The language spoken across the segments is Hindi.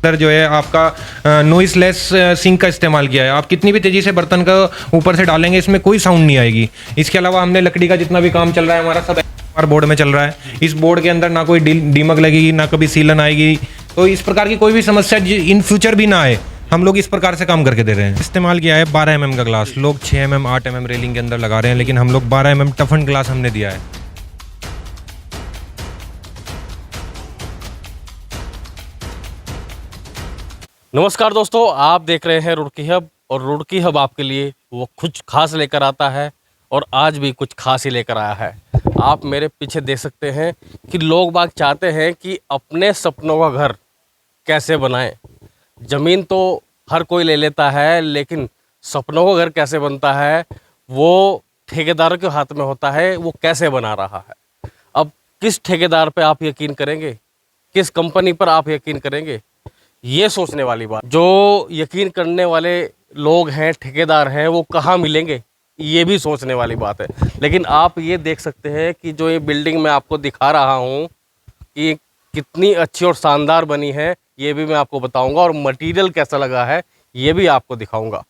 अंदर जो है आपका नॉइस लेस सिंक का इस्तेमाल किया है। आप कितनी भी तेज़ी से बर्तन का ऊपर से डालेंगे इसमें कोई साउंड नहीं आएगी। इसके अलावा हमने लकड़ी का जितना भी काम चल रहा है हमारा सब हमारे बोर्ड में चल रहा है। इस बोर्ड के अंदर ना कोई दीमक लगेगी, ना कभी सीलन आएगी, तो इस प्रकार की कोई भी समस्या इन फ्यूचर भी ना आए, हम लोग इस प्रकार से काम करके दे रहे हैं। इस्तेमाल किया है 12 mm का ग्लास। लोग 6 mm 8 mm रेलिंग के अंदर लगा रहे हैं, लेकिन हम लोग 12 mm टफन ग्लास हमने दिया है। नमस्कार दोस्तों, आप देख रहे हैं रुड़की हब, और रुड़की हब आपके लिए वो कुछ खास लेकर आता है, और आज भी कुछ खास ही लेकर आया है। आप मेरे पीछे देख सकते हैं कि लोग बाग चाहते हैं कि अपने सपनों का घर कैसे बनाएं। ज़मीन तो हर कोई ले लेता है, लेकिन सपनों का घर कैसे बनता है वो ठेकेदारों के हाथ में होता है। वो कैसे बना रहा है, अब किस ठेकेदार पे आप यकीन करेंगे, किस कंपनी पर आप यकीन करेंगे, ये सोचने वाली बात। जो यकीन करने वाले लोग हैं, ठेकेदार हैं, वो कहाँ मिलेंगे, ये भी सोचने वाली बात है। लेकिन आप ये देख सकते हैं कि जो ये बिल्डिंग मैं आपको दिखा रहा हूँ कि कितनी अच्छी और शानदार बनी है, ये भी मैं आपको बताऊंगा, और मटेरियल कैसा लगा है ये भी आपको दिखाऊंगा।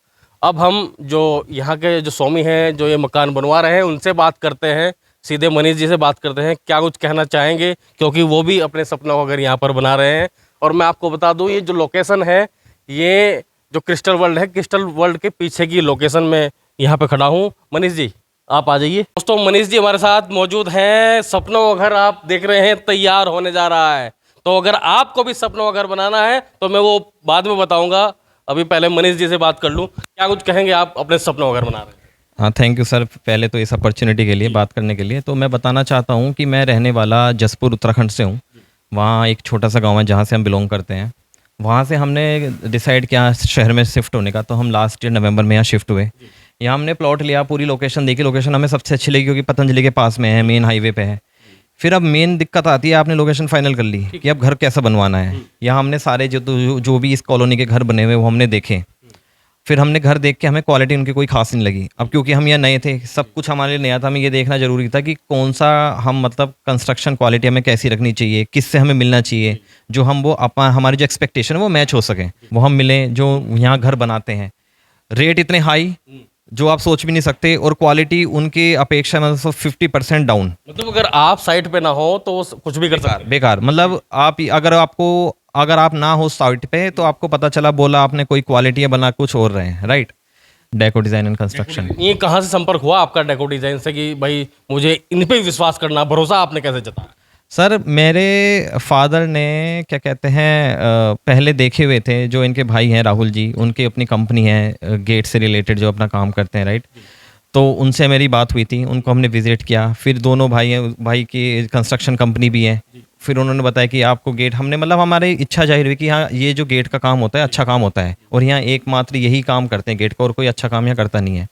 अब हम जो यहाँ के जो स्वामी हैं, जो ये मकान बनवा रहे हैं, उनसे बात करते हैं, सीधे मनीष जी से बात करते हैं, क्या कुछ कहना चाहेंगे, क्योंकि वो भी अपने सपनों का घर यहाँ पर बना रहे हैं। और मैं आपको बता दूँ, ये जो लोकेशन है, ये जो क्रिस्टल वर्ल्ड है, क्रिस्टल वर्ल्ड के पीछे की लोकेशन में यहाँ पे खड़ा हूँ। मनीष जी आप आ जाइए। दोस्तों मनीष जी हमारे साथ मौजूद हैं। सपनों का घर आप देख रहे हैं तैयार होने जा रहा है, तो अगर आपको भी सपनों का घर बनाना है तो मैं वो बाद में बताऊंगा। अभी पहले मनीष जी से बात कर लूँ, क्या कुछ कहेंगे आप अपने सपनों का घर बना रहे हैं? हाँ, थैंक यू सर, पहले तो इस अपॉर्चुनिटी के लिए बात करने के लिए। तो मैं बताना चाहता हूँ कि मैं रहने वाला जसपुर उत्तराखंड से हूँ। वहाँ एक छोटा सा गांव है जहाँ से हम बिलोंग करते हैं। वहाँ से हमने डिसाइड किया शहर में शिफ्ट होने का, तो हम लास्ट ईयर नवंबर में यहाँ शिफ्ट हुए। यहाँ हमने प्लॉट लिया, पूरी लोकेशन देखी। लोकेशन हमें सबसे अच्छी लगी क्योंकि पतंजलि के पास में है, मेन हाईवे पे है। फिर अब मेन दिक्कत आती है, आपने लोकेशन फाइनल कर ली कि अब घर कैसा बनवाना है। यहाँ हमने सारे जो भी इस कॉलोनी के घर बने हुए वो हमने देखे। फिर हमने घर देख के हमें क्वालिटी उनकी कोई खास नहीं लगी। अब क्योंकि हम यहाँ नए थे, सब कुछ हमारे लिए नया था, हमें ये देखना ज़रूरी था कि कौन सा हम मतलब कंस्ट्रक्शन क्वालिटी हमें कैसी रखनी चाहिए, किससे हमें मिलना चाहिए, जो हम वो हमारी जो एक्सपेक्टेशन है वो मैच हो सके, वो हम मिलें। जो यहाँ घर बनाते हैं, रेट इतने हाई जो आप सोच भी नहीं सकते, और क्वालिटी उनकी अपेक्षा में 50% डाउन। मतलब अगर आप साइट पे ना हो तो वो कुछ भी कर सकते हैं। बेकार मतलब आप अगर आप ना हो साइट पे तो आपको पता चला, बोला आपने कोई क्वालिटी बना कुछ और रहे हैं, right. Deco design and construction. ये कहाँ से संपर्क हुआ आपका डेको डिज़ाइन से कि भाई मुझे इन पे विश्वास करना, भरोसा आपने कैसे जताया? सर मेरे फादर ने क्या कहते हैं पहले देखे हुए थे, जो इनके भाई हैं राहुल जी, उनकी अपनी कंपनी है गेट से रिलेटेड जो अपना काम करते हैं, राइट। तो उनसे मेरी बात हुई थी, उनको हमने विजिट किया। फिर दोनों भाई हैं, भाई की कंस्ट्रक्शन कंपनी भी है। फिर उन्होंने बताया कि आपको गेट, हमने मतलब हमारी इच्छा जाहिर हुई कि हाँ ये जो गेट का काम होता है अच्छा काम होता है, और यहाँ एकमात्र यही काम करते हैं गेट का, और कोई अच्छा काम यहाँ करता नहीं है।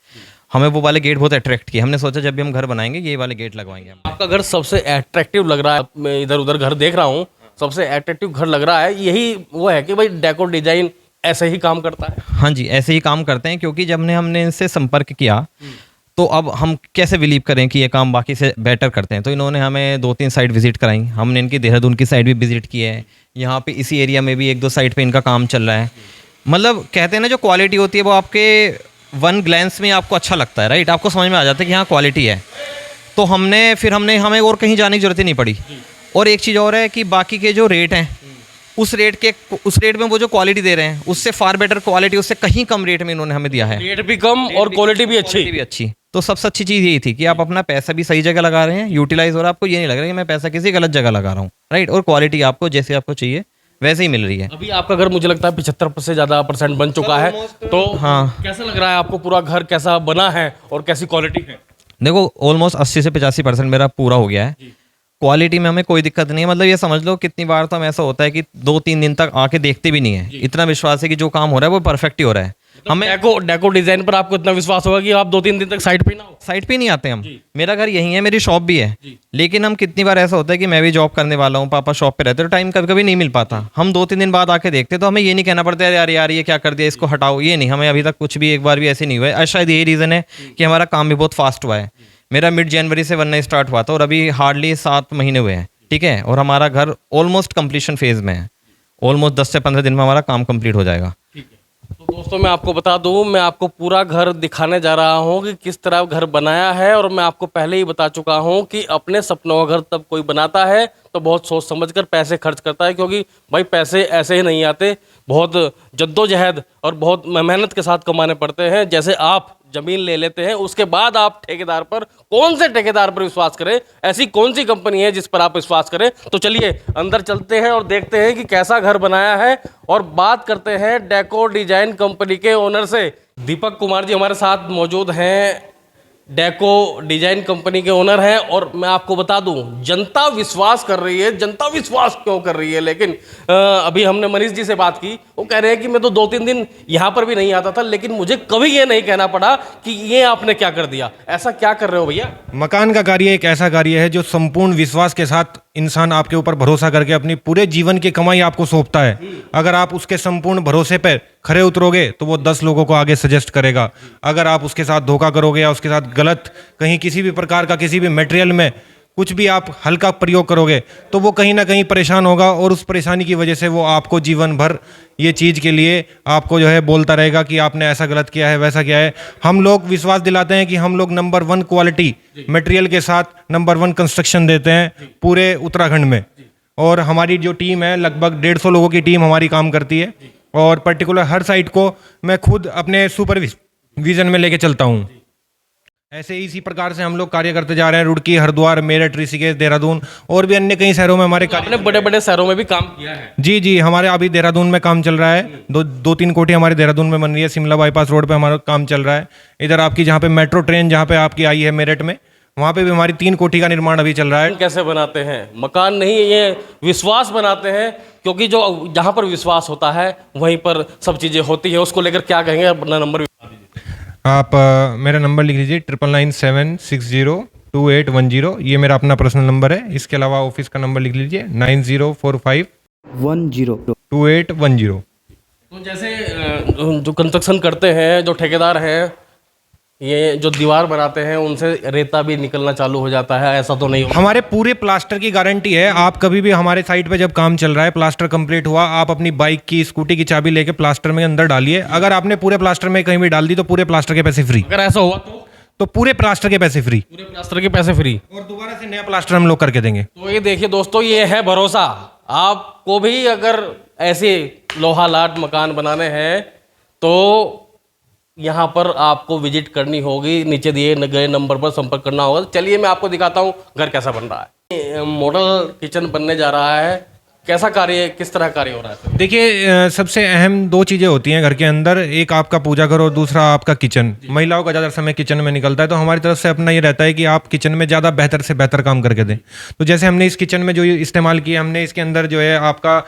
हमें वो वाले गेट बहुत अट्रैक्ट किए। हमने सोचा जब भी हम घर बनाएंगे ये वाले गेट लगवाएंगे। आपका घर सबसे अट्रैक्टिव लग रहा है, मैं इधर उधर घर देख रहा हूँ, सबसे अट्रैक्टिव घर लग रहा है। यही वो है कि भाई डेको डिजाइन ऐसे ही काम करता है। हाँ जी, ऐसे ही काम करते हैं, क्योंकि जब हमने इनसे संपर्क किया तो अब हम कैसे बिलीव करें कि ये काम बाकी से बेटर करते हैं। तो इन्होंने हमें 2-3 साइट विजिट कराई। हमने इनकी देहरादून की साइट भी विजिट की है, यहाँ पे इसी एरिया में भी 1-2 साइट पे इनका काम चल रहा है। मतलब कहते हैं ना, जो क्वालिटी होती है वो आपके वन ग्लैंस में आपको अच्छा लगता है, राइट। आपको समझ में आ जाता है कि हाँ क्वालिटी है। तो हमें और कहीं जाने की जरूरत ही नहीं पड़ी। और एक चीज़ और है कि बाकी के जो रेट हैं, उस रेट में वो जो क्वालिटी दे रहे हैं उससे फार बेटर क्वालिटी, उससे कहीं कम रेट में इन्होंने हमें दिया है। रेट भी कम और क्वालिटी भी अच्छी। तो सबसे अच्छी चीज़ यही थी कि आप अपना पैसा भी सही जगह लगा रहे हैं, यूटिलाइज हो रहा है। आपको ये नहीं लग रहा है कि मैं पैसा किसी गलत जगह लगा रहा हूँ, राइट। और क्वालिटी आपको जैसे आपको चाहिए वैसे ही मिल रही है। अभी आपका घर मुझे लगता है 75% से ज़्यादा % बन चुका है। तो हाँ, कैसा लग रहा है आपको, पूरा घर कैसा बना है और कैसी क्वालिटी है? देखो ऑलमोस्ट 80 से 85% मेरा पूरा हो गया है। क्वालिटी में हमें कोई दिक्कत नहीं है। मतलब ये समझ लो, कितनी बार तो हम ऐसा होता है कि 2-3 दिन तक आके देखते भी नहीं है। इतना विश्वास है कि जो काम हो रहा है वो परफेक्ट ही हो रहा है। हमें डेको डिजाइन पर आपको इतना विश्वास होगा कि आप 2-3 दिन तक साइट पे ना हो? साइट पे नहीं आते हम। मेरा घर यही है, मेरी शॉप भी है, लेकिन हम कितनी बार ऐसा होता है कि मैं भी जॉब करने वाला हूँ, पापा शॉप पे रहते, तो टाइम कभी कभी नहीं मिल पाता। हम 2-3 दिन बाद आके देखते, तो हमें ये नहीं कहना पड़ता है यार ये क्या कर दिया, इसको हटाओ। ये नहीं, हमें अभी तक कुछ भी एक बार भी ऐसे नहीं हुआ है। शायद यही रीज़न है कि हमारा काम भी बहुत फास्ट हुआ है। मेरा मिड जनवरी से बनना स्टार्ट हुआ था, और अभी हार्डली 7 महीने हुए हैं, ठीक है। और हमारा घर ऑलमोस्ट कंप्लीशन फेज में है। ऑलमोस्ट 10 से 15 दिन में हमारा काम कंप्लीट हो जाएगा। तो दोस्तों मैं आपको बता दूं, मैं आपको पूरा घर दिखाने जा रहा हूं कि किस तरह घर बनाया है। और मैं आपको पहले ही बता चुका हूं कि अपने सपनों का घर तब कोई बनाता है तो बहुत सोच समझ कर पैसे खर्च करता है, क्योंकि भाई पैसे ऐसे ही नहीं आते, बहुत जद्दोजहद और बहुत मेहनत के साथ कमाने पड़ते हैं। जैसे आप जमीन ले लेते हैं, उसके बाद आप ठेकेदार पर, कौन से ठेकेदार पर विश्वास करें, ऐसी कौन सी कंपनी है जिस पर आप विश्वास करें। तो चलिए अंदर चलते हैं और देखते हैं कि कैसा घर बनाया है। और बात करते हैं डेको डिजाइन कंपनी के ओनर से। दीपक कुमार जी हमारे साथ मौजूद हैं, डेको डिजाइन कंपनी के ओनर हैं। और मैं आपको बता दूं, जनता विश्वास कर रही है, जनता विश्वास क्यों कर रही है। लेकिन अभी हमने मनीष जी से बात की, वो कह रहे हैं कि मैं तो 2-3 दिन यहाँ पर भी नहीं आता था, लेकिन मुझे कभी ये नहीं कहना पड़ा कि ये आपने क्या कर दिया। ऐसा क्या कर रहे हो भैया? मकान का कार्य एक ऐसा कार्य है जो संपूर्ण विश्वास के साथ इंसान आपके ऊपर भरोसा करके अपनी पूरे जीवन की कमाई आपको सौंपता है। अगर आप उसके संपूर्ण भरोसे पर खरे उतरोगे तो वो 10 लोगों को आगे सजेस्ट करेगा। अगर आप उसके साथ धोखा करोगे या उसके साथ गलत कहीं किसी भी प्रकार का किसी भी मटेरियल में कुछ भी आप हल्का प्रयोग करोगे तो वो कहीं ना कहीं परेशान होगा, और उस परेशानी की वजह से वो आपको जीवन भर ये चीज़ के लिए आपको जो है बोलता रहेगा कि आपने ऐसा गलत किया है, वैसा किया है। हम लोग विश्वास दिलाते हैं कि हम लोग नंबर 1 क्वालिटी मटेरियल के साथ नंबर 1 कंस्ट्रक्शन देते हैं पूरे उत्तराखंड में। और हमारी जो टीम है लगभग 150 लोगों की टीम हमारी काम करती है। और पर्टिकुलर हर साइट को मैं खुद अपने सुपरविजन में लेके चलता हूँ। ऐसे ही इसी प्रकार से हम लोग कार्य करते जा रहे हैं। रुड़की, हरिद्वार, मेरठ, ऋषिकेश, देहरादून और भी अन्य कई शहरों में हमारे आपने बड़े बड़े शहरों में भी काम किया है? जी, हमारे अभी देहरादून में काम चल रहा है। 2-3 कोठी हमारे देहरादून में बन रही है। शिमला बाईपास रोड पे हमारा काम चल रहा है। इधर आपकी जहाँ पे मेट्रो ट्रेन जहाँ पे आपकी आई है मेरठ में, वहाँ पे भी हमारी 3 कोठी का निर्माण अभी चल रहा है। कैसे बनाते हैं? मकान नहीं, ये विश्वास बनाते हैं, क्योंकि जो जहाँ पर विश्वास होता है वहीं पर सब चीज़ें होती है। उसको लेकर क्या कहेंगे? अपना नंबर आप मेरा नंबर लिख लीजिए 9997602810। ये मेरा अपना पर्सनल नंबर है। इसके अलावा ऑफिस का नंबर लिख लीजिए 9045102810। तो जैसे जो कंस्ट्रक्शन करते हैं, जो ठेकेदार हैं, ये जो दीवार बनाते हैं, उनसे रेता भी निकलना चालू हो जाता है, ऐसा तो नहीं हो? हमारे पूरे प्लास्टर की गारंटी है। आप कभी भी हमारे साइट पे जब काम चल रहा है, प्लास्टर कंप्लीट हुआ, आप अपनी बाइक की, स्कूटी की चाबी लेके प्लास्टर में अंदर डालिए। अगर आपने पूरे प्लास्टर में कहीं भी डाल दी तो पूरे प्लास्टर के पैसे फ्री। अगर ऐसा हुआ तो पूरे प्लास्टर के पैसे फ्री, पूरे प्लास्टर के पैसे फ्री, और दोबारा से नया प्लास्टर हम लोग करके देंगे। तो ये देखिए दोस्तों, ये है भरोसा। आपको भी अगर ऐसे लोहा लाट मकान बनाने हैं तो यहाँ पर आपको विजिट करनी होगी, नीचे दिए गए नंबर पर संपर्क करना होगा। चलिए मैं आपको दिखाता हूँ घर कैसा बन रहा है। मॉडल किचन बनने जा रहा है। कैसा कार्य, किस तरह कार्य हो रहा है? देखिए, सबसे अहम 2 चीज़ें होती हैं घर के अंदर। एक आपका पूजा घर और दूसरा आपका किचन। महिलाओं का ज़्यादा समय किचन में निकलता है, तो हमारी तरफ से अपना ये रहता है कि आप किचन में ज़्यादा बेहतर से बेहतर काम करके दें। तो जैसे हमने इस किचन में जो इस्तेमाल किया, हमने इसके अंदर जो है आपका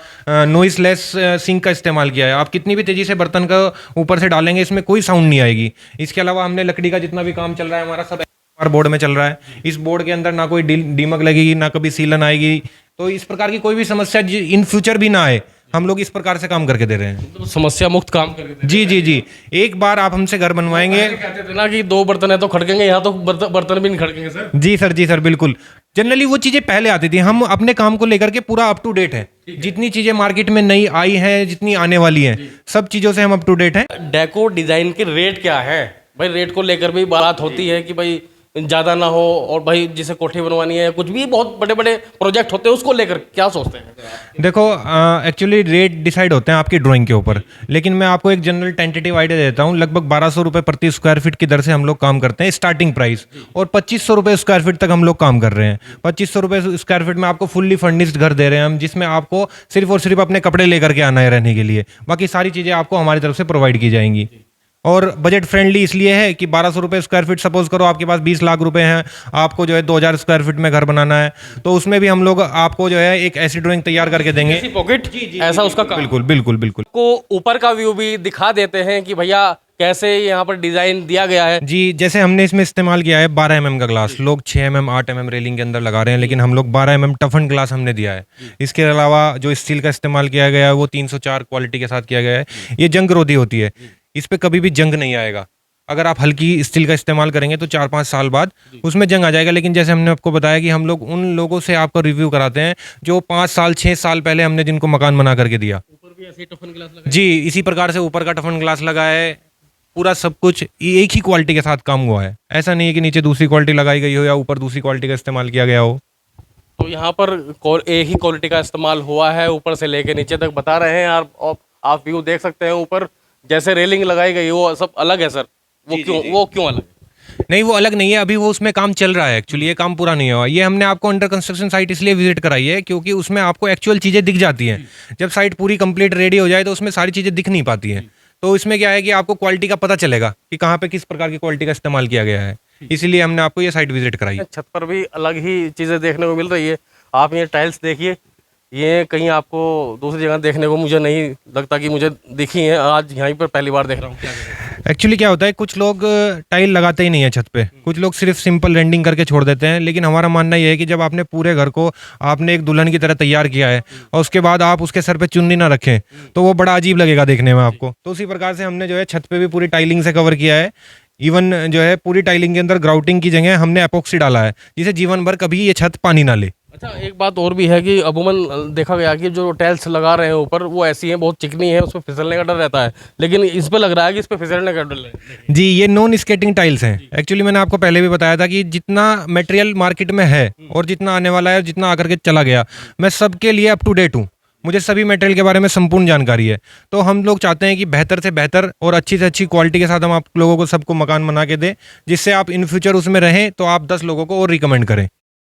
नॉइसलेस सिंक का इस्तेमाल किया है। आप कितनी भी तेज़ी से बर्तन का ऊपर से डालेंगे, इसमें कोई साउंड नहीं आएगी। इसके अलावा हमने लकड़ी का जितना भी काम चल रहा है हमारा सब बोर्ड में चल रहा है। इस बोर्ड के अंदर ना कोई दीमक लगेगी, ना कभी सीलन आएगी। तो इस प्रकार की कोई भी समस्या इन फ्यूचर भी ना आए, हम लोग इस प्रकार से काम करके दे रहे हैं। तो समस्या मुक्त काम करके जी। एक बार आप हमसे घर बनवाएंगे, कहते थे ना कि 2 बर्तन है तो खड़केंगे, यहाँ तो बर्तन भी नहीं खड़केंगे सर। जी सर, बिल्कुल। जनरली वो चीज़ें पहले आती थी। हम अपने काम को लेकर के पूरा अप टू डेट है। जितनी चीज़ें मार्केट में नई आई हैं, जितनी आने वाली हैं, सब चीज़ों से हम अप टू डेट हैं। डेको डिजाइन के रेट क्या है भाई? रेट को लेकर भी बात होती है कि भाई ज़्यादा ना हो, और भाई जिसे कोठी बनवानी है, कुछ भी बहुत बड़े बड़े प्रोजेक्ट होते हैं, उसको लेकर क्या सोचते हैं? देखो, एक्चुअली रेट डिसाइड होते हैं आपकी ड्राइंग के ऊपर, लेकिन मैं आपको एक जनरल टेंटेटिव आइडिया देता हूँ। लगभग 1200 रुपये प्रति स्क्वायर फीट की दर से हम लोग काम करते हैं, स्टार्टिंग प्राइस। और 2500 रुपये स्क्वायर फीट तक हम लोग काम कर रहे हैं। 2500 रुपये स्क्वायर फीट में आपको फुल्ली फर्निश्ड घर दे रहे हैं हम, जिसमें आपको सिर्फ और सिर्फ अपने कपड़े लेकर के आना है रहने के लिए। बाकी सारी चीज़ें आपको हमारी तरफ से प्रोवाइड की जाएंगी। और बजट फ्रेंडली इसलिए है कि 1200 रुपये स्क्वायर फीट, सपोज करो आपके पास 20 लाख रुपए हैं, आपको जो है 2000 स्क्वायर फीट में घर बनाना है, तो उसमें भी हम लोग आपको जो है एक ऐसी ड्राइंग तैयार करके देंगे। पॉकेट ऐसा उसका काम। बिल्कुल। को ऊपर का व्यू भी दिखा देते हैं कि भैया कैसे यहाँ पर डिजाइन दिया गया है। जी, जैसे हमने इसमें इस्तेमाल किया है 12 mm का ग्लास। लोग 6 mm 8 mm रेलिंग के अंदर लगा रहे हैं, लेकिन हम लोग 12 mm टफन ग्लास हमने दिया है। इसके अलावा जो स्टील का इस्तेमाल किया गया है वो 304 क्वालिटी के साथ किया गया है। ये जंग रोधी होती है, इस पे कभी भी जंग नहीं आएगा। अगर आप हल्की स्टील का इस्तेमाल करेंगे तो 4-5 साल बाद उसमें जंग आ जाएगा। लेकिन जैसे हमने आपको बताया कि हम लोग उन लोगों से आपको रिव्यू कराते हैं जो 5 साल 6 साल पहले हमने जिनको मकान बना करके दिया। ऊपर भी ऐसे ही टफन ग्लास लगा जी, इसी प्रकार से ऊपर का टफन ग्लास लगा है, पूरा सब कुछ एक ही क्वालिटी के साथ काम हुआ है। ऐसा नहीं है कि नीचे दूसरी क्वालिटी लगाई गई हो या ऊपर दूसरी क्वालिटी का इस्तेमाल किया गया हो। तो यहाँ पर एक ही क्वालिटी का इस्तेमाल हुआ है, ऊपर से लेके नीचे तक बता रहे हैं यार। आप व्यू देख सकते हैं, ऊपर जैसे रेलिंग लगाई गई वो सब अलग है सर। वो क्यों अलग है? नहीं, वो अलग नहीं है, अभी वो उसमें काम चल रहा है। एक्चुअली ये काम पूरा नहीं हुआ। ये हमने आपको अंडर कंस्ट्रक्शन साइट इसलिए विजिट कराई है क्योंकि उसमें आपको एक्चुअल चीज़ें दिख जाती हैं। जब साइट पूरी कंप्लीट रेडी हो जाए तो उसमें सारी चीज़ें दिख नहीं पाती हैं। तो इसमें क्या है कि आपको क्वालिटी का पता चलेगा कि कहाँ पे किस प्रकार की क्वालिटी का इस्तेमाल किया गया है। इसीलिए हमने आपको ये साइट विजिट कराई। छत पर भी अलग ही चीज़ें देखने को मिल रही है। आप ये टाइल्स देखिए, ये कहीं आपको दूसरी जगह देखने को मुझे नहीं लगता कि मुझे दिखी है। आज यहीं पर पहली बार देख रहा हूँ। क्या एक्चुअली क्या होता है, कुछ लोग टाइल लगाते ही नहीं है छत पे, कुछ लोग सिर्फ सिंपल रेंडिंग करके छोड़ देते हैं। लेकिन हमारा मानना ये है कि जब आपने पूरे घर को आपने एक दुल्हन की तरह तैयार किया है और उसके बाद आप उसके सर पे चुन्नी ना रखें तो वो बड़ा अजीब लगेगा देखने में आपको। तो उसी प्रकार से हमने जो है छत पे भी पूरी टाइलिंग से कवर किया है। इवन जो है पूरी टाइलिंग के अंदर ग्राउटिंग की जगह हमने एपॉक्सी डाला है जिसे जीवन भर कभी ये छत पानी ना ले। अच्छा, एक बात और भी है कि अमूमन देखा गया कि जो टाइल्स लगा रहे हैं ऊपर वो ऐसी हैं, बहुत चिकनी है, उसमें फिसलने का डर रहता है। लेकिन इस पे लग रहा है कि इस पे फिसलने का डर है। जी, ये नॉन स्केटिंग टाइल्स हैं। एक्चुअली मैंने आपको पहले भी बताया था कि जितना मटेरियल मार्केट में है और जितना आने वाला है और जितना आकर के चला गया, मैं सबके लिए अप टू डेट हूँ। मुझे सभी मटेरियल के बारे में संपूर्ण जानकारी है। तो हम लोग चाहते हैं कि बेहतर से बेहतर और अच्छी से अच्छी क्वालिटी के साथ हम आप लोगों को सबको मकान बना के दें, जिससे आप इन फ्यूचर उसमें रहें तो आप 10 लोगों को और रिकमेंड करें।